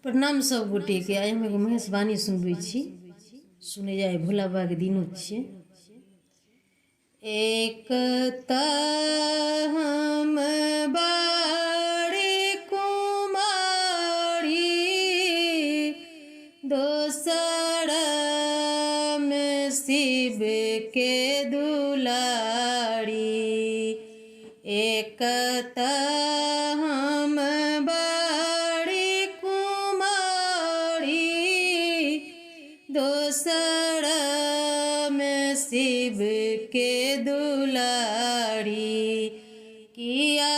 प्रणाम सब गोटे के। आइ हम एगो महेशवाणी सुनबै छी। सुने जाए भोला बाबा के दिनो छे। एक हम बाड़ी कुमारी, दोसर में शिव के दुलारी। एक हम दोसर में शिव के दुलारी। किया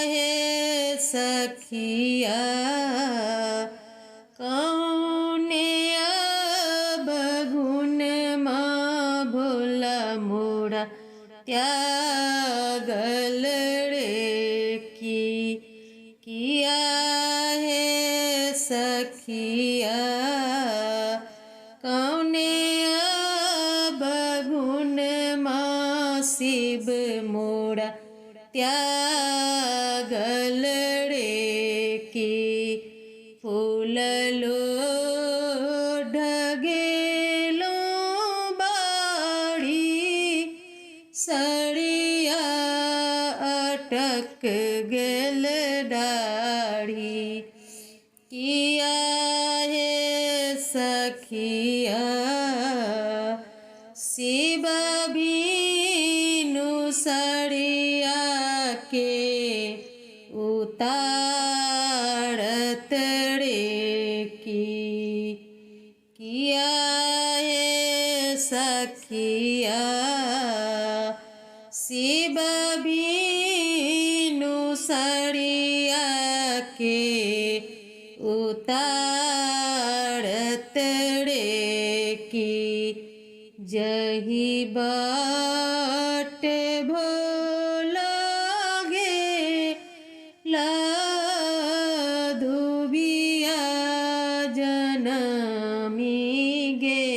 है सखिया कौने बगुन माँ भोला मोरा त्यागल रे की। किया है सखिया कौने बगुन माँ शिव मोरा त्यागल रे की। फूल लो ढगेलो बाड़ी, सड़िया अटक गेल डाढ़ी। किया है सखिया शिव बीनु सड़िया के उतारत रे की। किया है सखिया शिव बीनु सड़िया के उतारत रे की। जही बाट भोला गे लाधुबिया जनमी गे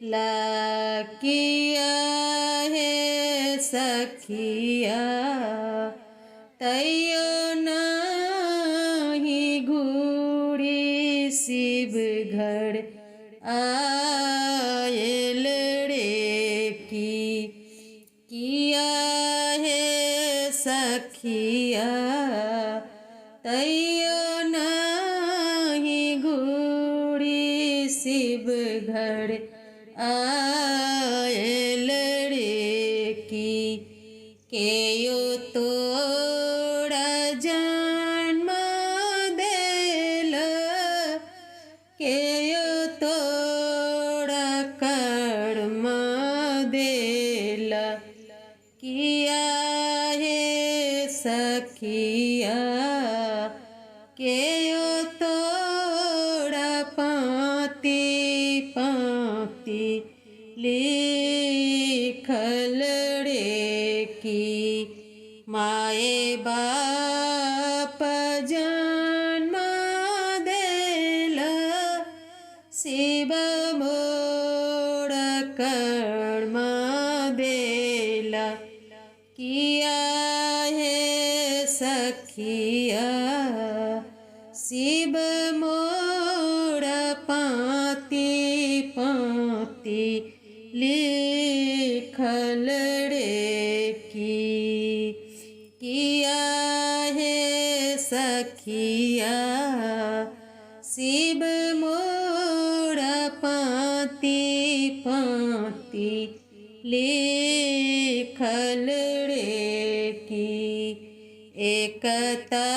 ला। किया है सखिया तैयो नहीं घूरी शिव घर आयल रे की। किया है सखिया तैयो नहीं घूरी शिव घर आयल रे की। केयो तोड़ा जन्म देल, केयो तोड़ा कर्म देल। किया है सखिया केयो तोड़ा पाती पाती लिखल रे की। माए बाप जन्म देल, शिव मोरा कर्म देल। किया है सखिया शिव मोरा पाती पाती लिखल रे की। किया है सखिया शिव मोरा पाती पाती लिखल रे की। एकता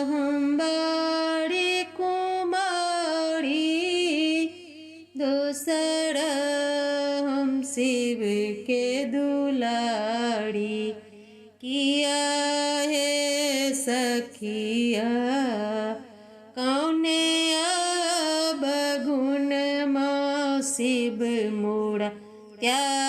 हम बाड़ी कुमारी, दोसर हम शिव के दुलारी। किया है सखिया कौने बगुन माँ शिव मोरा त्या